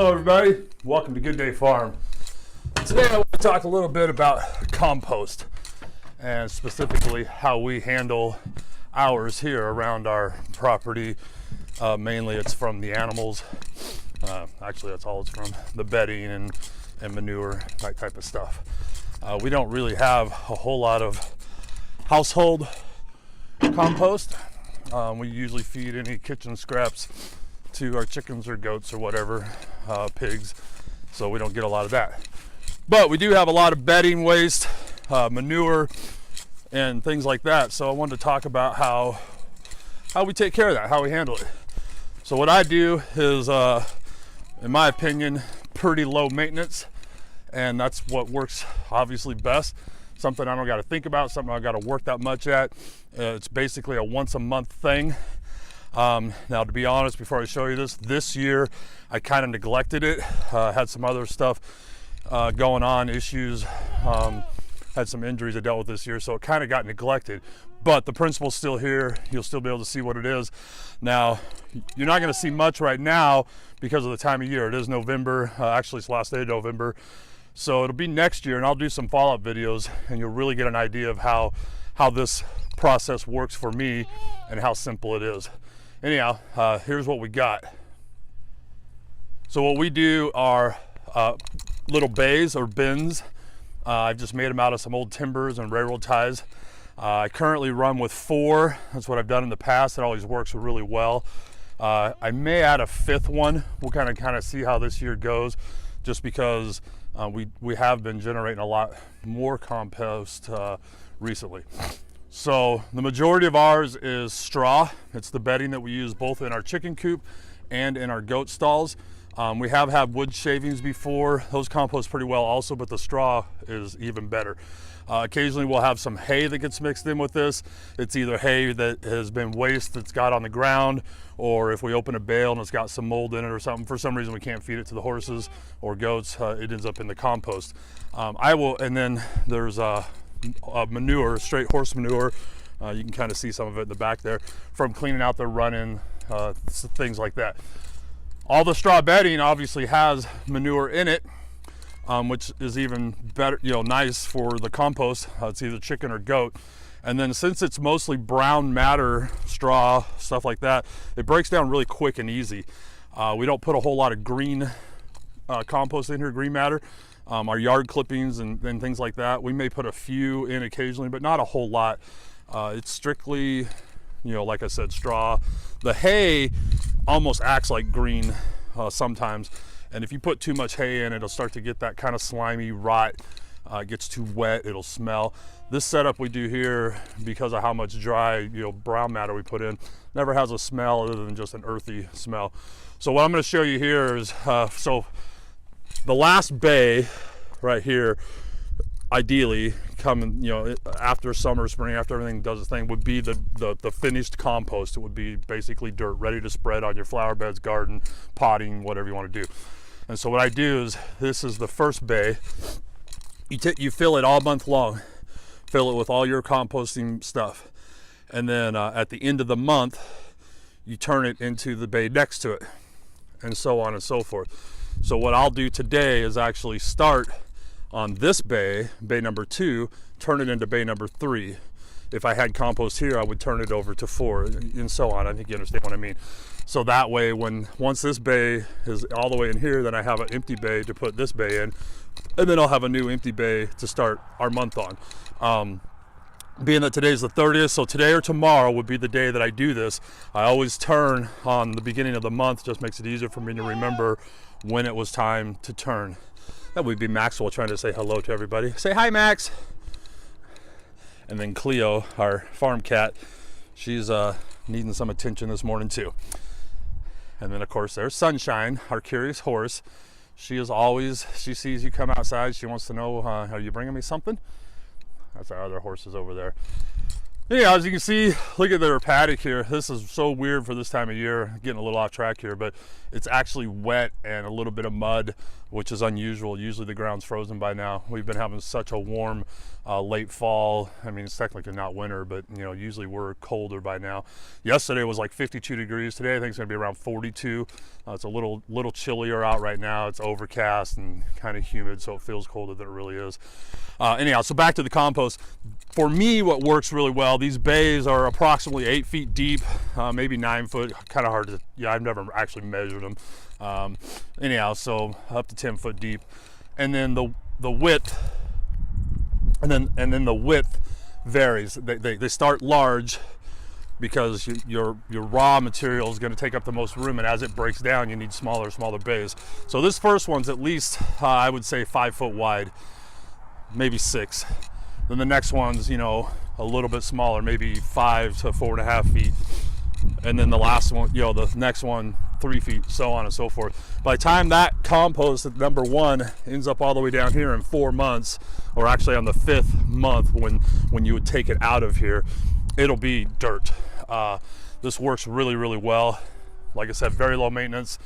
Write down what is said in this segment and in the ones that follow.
Hello everybody, welcome to Good Day Farm. Today I want to talk a little bit about compost and specifically how we handle ours here around our property. Mainly it's from the animals. Actually that's all it's from, the bedding and manure, that type of stuff. We don't really have a whole lot of household compost. We usually feed any kitchen scraps to our chickens or goats or whatever, pigs, so we don't get a lot of that. But we do have a lot of bedding waste, manure, and things like that. So I wanted to talk about how we take care of that, how we handle it. So what I do is, in my opinion, pretty low maintenance, and that's what works obviously best. Something I don't got to think about, something I got to work that much at. It's basically a once a month thing. Now, to be honest, before I show you this year I kind of neglected it. Had some other stuff going on, issues, had some injuries I dealt with this year, so it kind of got neglected. But the principle's still here. You'll still be able to see what it is. Now, you're not going to see much right now because of the time of year. It is November. Actually, it's the last day of November. So it'll be next year, and I'll do some follow-up videos, and you'll really get an idea of how this process works for me and how simple it is. Anyhow, here's what we got. So what we do are little bays or bins. I've just made them out of some old timbers and railroad ties. I currently run with 4. That's what I've done in the past. It always works really well. I may add a 5th one. We'll kind of see how this year goes, just because we have been generating a lot more compost recently. So the majority of ours is straw. It's the bedding that we use both in our chicken coop and in our goat stalls. We have had wood shavings before. Those compost pretty well also, but the straw is even better. Occasionally we'll have some hay that gets mixed in with this. It's either hay that has been waste that's got on the ground, or if we open a bale and it's got some mold in it or something, for some reason we can't feed it to the horses or goats, it ends up in the compost. And then there's manure, straight horse manure. You can kind of see some of it in the back there from cleaning out their run-in, things like that. All the straw bedding obviously has manure in it, which is even better, nice for the compost. It's either chicken or goat. And then since it's mostly brown matter, straw, stuff like that, it breaks down really quick and easy. We don't put a whole lot of green compost in here, green matter. Our yard clippings and things like that, we may put a few in occasionally, but not a whole lot. It's strictly, like I said, straw. The hay almost acts like green sometimes, and if you put too much hay in, it'll start to get that kind of slimy rot. It gets too wet, it'll smell. This setup we do here, because of how much dry, brown matter we put in, never has a smell other than just an earthy smell. So what I'm going to show you here is, so the last bay right here, ideally coming, after summer, spring, after everything does its thing, would be the finished compost. It would be basically dirt ready to spread on your flower beds, garden, potting, whatever you want to do. And so what I do is, this is the first bay. You fill it all month long, fill it with all your composting stuff, and then at the end of the month you turn it into the bay next to it, and so on and so forth. So what I'll do today is actually start on this bay, bay number 2, turn it into bay number 3. If I had compost here, I would turn it over to 4, and so on. I think you understand what I mean. So that way, once this bay is all the way in here, then I have an empty bay to put this bay in, and then I'll have a new empty bay to start our month on. Being that today's the 30th, so today or tomorrow would be the day that I do this. I always turn on the beginning of the month, just makes it easier for me to remember when it was time to turn. That would be Maxwell trying to say hello to everybody. Say hi, Max. And then Cleo, our farm cat, she's needing some attention this morning too. And then of course there's Sunshine, our curious horse. She sees you come outside, she wants to know, are you bringing me something? That's our other horses over there. Yeah, as you can see, look at their paddock here. This is so weird for this time of year, getting a little off track here, but it's actually wet and a little bit of mud, which is unusual. Usually the ground's frozen by now. We've been having such a warm late fall. I mean, it's technically not winter, but you know, usually we're colder by now. Yesterday was like 52 degrees. Today I think it's gonna be around 42. It's a little chillier out right now. It's overcast and kind of humid, so it feels colder than it really is. Anyhow, so back to the compost. For me, what works really well, these bays are approximately 8 feet deep, maybe 9 foot, kind of hard to, yeah, I've never actually measured them. Anyhow, so up to 10 foot deep. And then the width, and then the width varies. They start large because your raw material is going to take up the most room, and as it breaks down, you need smaller bays. So this first one's at least, I would say 5 foot wide, maybe 6. Then the next one's, you know, a little bit smaller, maybe 5 to 4.5 feet. And then the last one, you know, the next one, 3 feet, so on and so forth. By the time that compost at number 1 ends up all the way down here in 4 months, or actually on the 5th month when you would take it out of here, it'll be dirt. This works really, really well. Like I said, very low maintenance.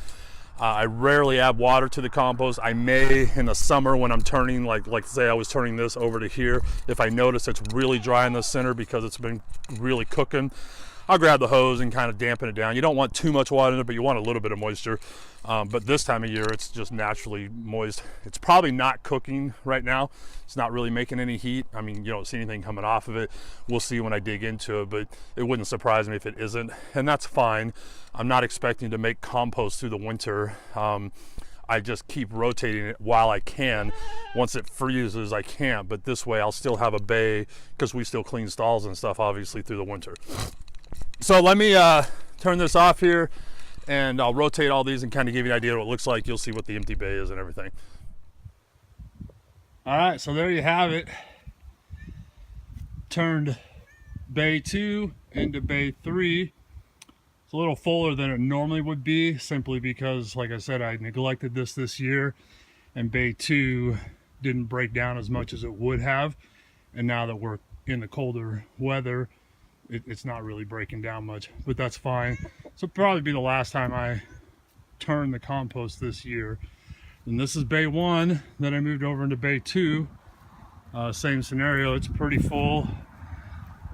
I rarely add water to the compost. I may in the summer when I'm turning, like say I was turning this over to here, if I notice it's really dry in the center because it's been really cooking, I'll grab the hose and kind of dampen it down. You don't want too much water in it, but you want a little bit of moisture. But this time of year, it's just naturally moist. It's probably not cooking right now. It's not really making any heat. I mean, you don't see anything coming off of it. We'll see when I dig into it, but it wouldn't surprise me if it isn't, and that's fine. I'm not expecting to make compost through the winter. I just keep rotating it while I can. Once it freezes, I can't, but this way I'll still have a bay because we still clean stalls and stuff, obviously, through the winter. So let me turn this off here, and I'll rotate all these and kind of give you an idea of what it looks like. You'll see what the empty bay is and everything. All right, so there you have it. Turned bay 2 into bay 3. It's a little fuller than it normally would be, simply because, like I said, I neglected this year, and bay 2 didn't break down as much as it would have. And now that we're in the colder weather, it's not really breaking down much, but that's fine. So it'll probably be the last time I turn the compost this year. And this is bay 1, then I moved over into bay 2. Same scenario, it's pretty full.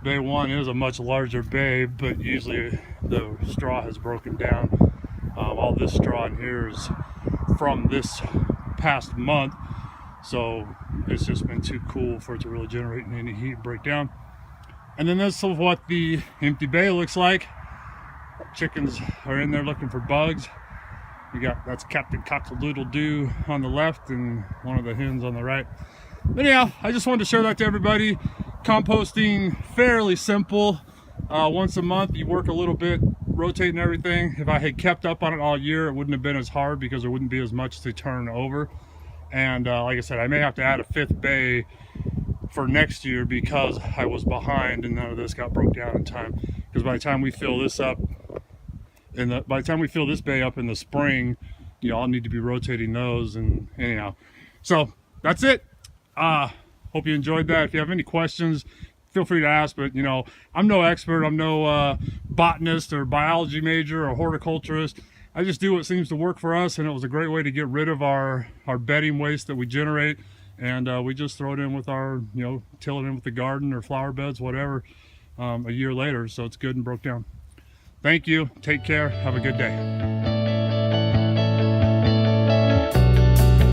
Bay 1 is a much larger bay, but usually the straw has broken down. All this straw in here is from this past month, so it's just been too cool for it to really generate any heat and break down. And then this is what the empty bay looks like. Chickens are in there looking for bugs. That's Captain Cock-a-doodle-doo on the left and one of the hens on the right. But yeah, I just wanted to share that to everybody. Composting, fairly simple. Once a month, you work a little bit, rotating everything. If I had kept up on it all year, it wouldn't have been as hard because there wouldn't be as much to turn over. And like I said, I may have to add a 5th bay for next year because I was behind and none of this got broke down in time. Because by the time we fill this up, by the time we fill this bay up in the spring, you all need to be rotating those. And anyhow, so that's it. Hope you enjoyed that. If you have any questions, feel free to ask, but you know, I'm no expert. I'm no botanist or biology major or horticulturist. I just do what seems to work for us, and it was a great way to get rid of our bedding waste that we generate, and we just throw it in with our, you know, till it in with the garden or flower beds, whatever, a year later, so it's good and broke down. Thank you. Take care. Have a good day.